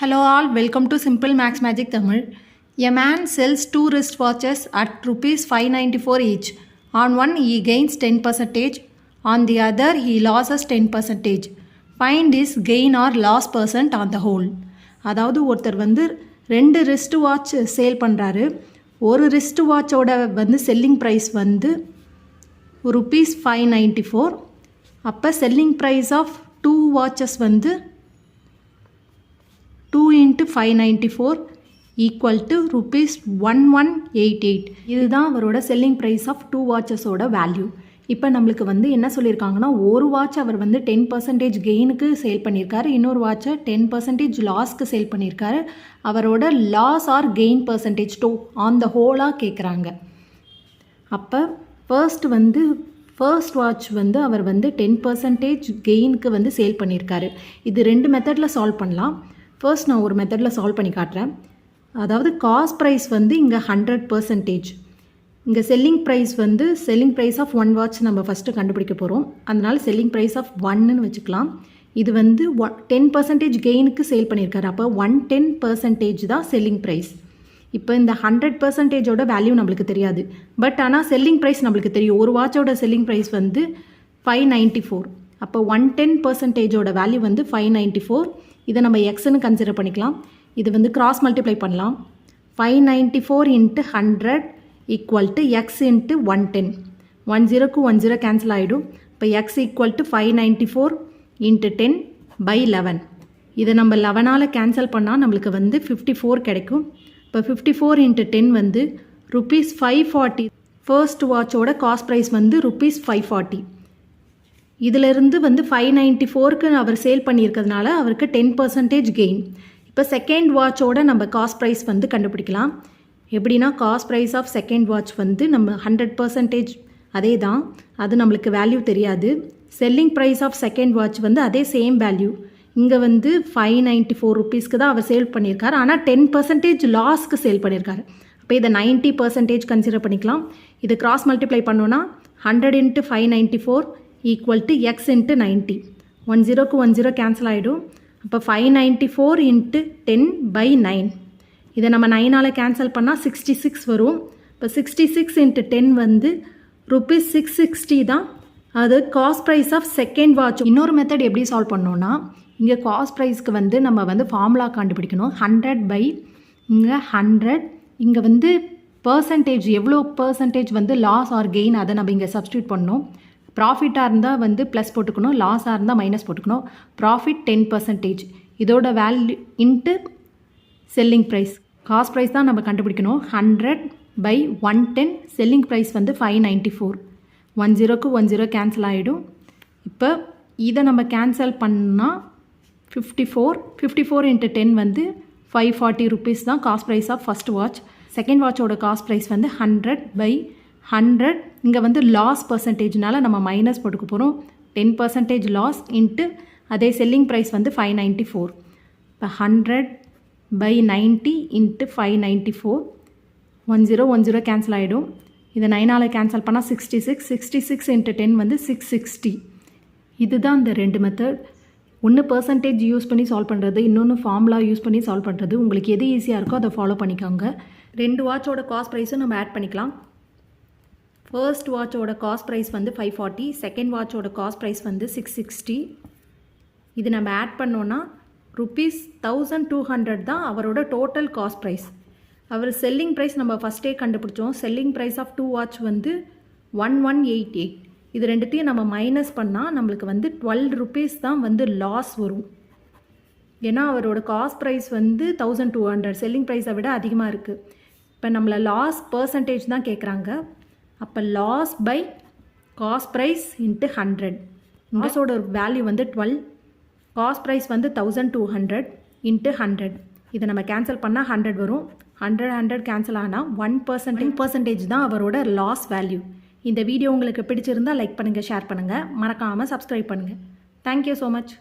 Hello all, welcome to Simple Max Magic Tamil. A man sells 2 wristwatches at rupees 594 each. On one he gains 10%, on the other he loses 10%. Find his gain or loss percent on the whole. அதாவது ஒருத்தர் வந்து 2 wrist watch sale பண்ணுறாரு. ஒரு wrist வாட்சோட வந்து selling price வந்து rupees 594. அப்போ selling price of 2 watches வந்து 2 into 594 equal to rupees 1188. இதுதான் அவரோட செல்லிங் ப்ரைஸ் ஆஃப் 2 வாட்சஸோட வேல்யூ. இப்போ நம்மளுக்கு வந்து என்ன சொல்லியிருக்காங்கன்னா, ஒரு வாட்ச் அவர் வந்து 10% கெயினுக்கு சேல் பண்ணியிருக்காரு, இன்னொரு வாட்சை 10% லாஸ்க்கு சேல் பண்ணியிருக்காரு. அவரோட loss or gain percentage on the ஹோலாக கேட்குறாங்க. அப்போ ஃபர்ஸ்ட் வாட்ச் வந்து அவர் வந்து 10% கெயினுக்கு வந்து சேல் பண்ணியிருக்காரு. இது 2 மெத்தடில் சால்வ் பண்ணலாம். ஃபர்ஸ்ட் நான் ஒரு மெத்தடில் சால்வ் பண்ணி காட்டுறேன். அதாவது காஸ்ட் ப்ரைஸ் வந்து இங்கே 100%, இங்கே செல்லிங் ப்ரைஸ் ஆஃப் 1 வாட்ச் நம்ம ஃபஸ்ட்டு கண்டுபிடிக்க போகிறோம். அதனால் செல்லிங் ப்ரைஸ் ஆஃப் 1ன்னு வச்சுக்கலாம். இது வந்து 10% கெயினுக்கு சேல் பண்ணியிருக்காரு. அப்போ 110% தான் செல்லிங் ப்ரைஸ். இப்போ இந்த 100%ஓட வேல்யூ நம்மளுக்கு தெரியாது, பட் ஆனால் செல்லிங் ப்ரைஸ் நம்மளுக்கு தெரியும். ஒரு வாட்சோட செல்லிங் ப்ரைஸ் வந்து 594. அப்போ 110%ஓட வேல்யூ வந்து 594. இதை நம்ம எக்ஸ்ன்னு கன்சிடர் பண்ணிக்கலாம். இது வந்து கிராஸ் மல்டிப்ளை பண்ணலாம். 594 into 100 equal to X into 110. 10க்கு 10 cancel ஆகிடும். இப்போ X equal to 594 into 10 by 11. இதை நம்ம 11ஆல் கேன்சல் பண்ணால் நம்மளுக்கு வந்து 54 கிடைக்கும். இப்போ 54 into 10 வந்து rupees 540. ஃபர்ஸ்ட் வாட்சோட காஸ்ட் ப்ரைஸ் வந்து rupees 540. இதிலிருந்து வந்து 594க்கு அவர் சேல் பண்ணியிருக்கிறதுனால அவருக்கு 10% கெயின். இப்போ செகண்ட் வாட்சோட நம்ம காஸ்ட் ப்ரைஸ் வந்து கண்டுபிடிக்கலாம். எப்படின்னா, cost price of second watch வந்து நம்ம 100% அதே தான், அது நம்மளுக்கு வேல்யூ தெரியாது. Selling price of second watch வந்து அதே சேம் வேல்யூ. இங்கே வந்து 594 ருபீஸ்க்கு தான் அவர் சேல் பண்ணியிருக்காரு, ஆனால் 10% லாஸ்க்கு சேல் பண்ணியிருக்காரு. அப்போ இதை 90% கன்சிடர் பண்ணிக்கலாம். இது கிராஸ் மல்டிப்ளை பண்ணோன்னா 100 into 594 equal to X into 90. 10க்கு 10 cancel ஆகிடும். அப்போ 594 into 10 by 9. இதை நம்ம 9ஆல் கேன்சல் பண்ணால் 66 வரும். இப்போ 66 into 10 வந்து rupees 660 தான். அது cost price of second watch. இன்னொரு மெத்தட் எப்படி சால்வ் பண்ணோன்னா, இங்கே காஸ்ட் ப்ரைஸ்க்கு வந்து நம்ம வந்து ஃபார்முலா கண்டுபிடிக்கணும். 100 by இங்கே 100, இங்கே வந்து பர்சன்டேஜ் எவ்வளோ பர்சன்டேஜ் வந்து லாஸ் ஆர் கெயின் அதை நம்ம இங்கே சப்ஸ்டியூட் பண்ணணும். ப்ராஃபிட்டாக இருந்தால் வந்து ப்ளஸ் போட்டுக்கணும், லாஸாக இருந்தால் மைனஸ் போட்டுக்கணும். ப்ராஃபிட் 10%, இதோட value into selling price. Cost price தான் நம்ம கண்டுபிடிக்கணும். 100 by 110, செல்லிங் ப்ரைஸ் வந்து 594. 10க்கு 10 கேன்சல் ஆகிடும். இப்போ இதை நம்ம கேன்சல் பண்ணால் 54 into 10 வந்து 540 ருபீஸ் தான் cost price of first watch. Second வாட்சோட காஸ்ட் ப்ரைஸ் வந்து 100 by 100. இங்கே வந்து லாஸ் பர்சன்டேஜ்னால நம்ம மைனஸ் போட்டுக்க போகிறோம். 10% லாஸ் இன்ட்டு அதே செல்லிங் ப்ரைஸ் வந்து 594. இப்போ 100 by 90 into 594. 10 கேன்சல் ஆகிடும். இதை 9ஆல் கேன்சல் பண்ணால் 66 into 10 வந்து 660. இதுதான் இந்த 2 மெத்தட். ஒன்று பர்சன்டேஜ் யூஸ் பண்ணி சால்வ் பண்ணுறது, இன்னொன்று ஃபார்முலா யூஸ் பண்ணி சால்வ் பண்ணுறது. உங்களுக்கு எது ஈஸியாக இருக்கோ அதை ஃபாலோ பண்ணிக்கோங்க. 2 வாட்சோட காஸ்ட் ப்ரைஸும் நம்ம ஆட் பண்ணிக்கலாம். ஃபர்ஸ்ட் வாட்சோட காஸ்ட் ப்ரைஸ் வந்து 540, செகண்ட் வாட்சோட காஸ்ட் ப்ரைஸ் வந்து 660. இது நம்ம ஆட் பண்ணோன்னா rupees 1200 தான் அவரோட டோட்டல் காஸ்ட் ப்ரைஸ். அவர் செல்லிங் ப்ரைஸ் நம்ம ஃபஸ்ட்டே கண்டுபிடிச்சோம். செல்லிங் ப்ரைஸ் ஆஃப் 2 வாட்ச் வந்து 1188. இது ரெண்டுத்தையும் நம்ம மைனஸ் பண்ணால் நம்மளுக்கு வந்து 12 ருபீஸ் தான் வந்து லாஸ் வரும். ஏன்னா அவரோட காஸ்ட் ப்ரைஸ் வந்து 1200, செல்லிங் ப்ரைஸை விட அதிகமாக இருக்குது. இப்போ நம்மளை லாஸ் பர்சன்டேஜ் தான் கேட்குறாங்க. அப்போ loss by cost price into 100. லாஸோட வேல்யூ வந்து 12, காஸ்ட் ப்ரைஸ் வந்து 1200 இன்ட்டு 100. இதை நம்ம கேன்சல் பண்ணால் 100 வரும். 100 கேன்சல் ஆனால் 1% தான் அவரோட லாஸ் வேல்யூ. இந்த வீடியோ உங்களுக்கு பிடிச்சிருந்தால் லைக் பண்ணுங்கள், ஷேர் பண்ணுங்கள், மறக்காமல் சப்ஸ்கிரைப் பண்ணுங்கள். Thank you so much.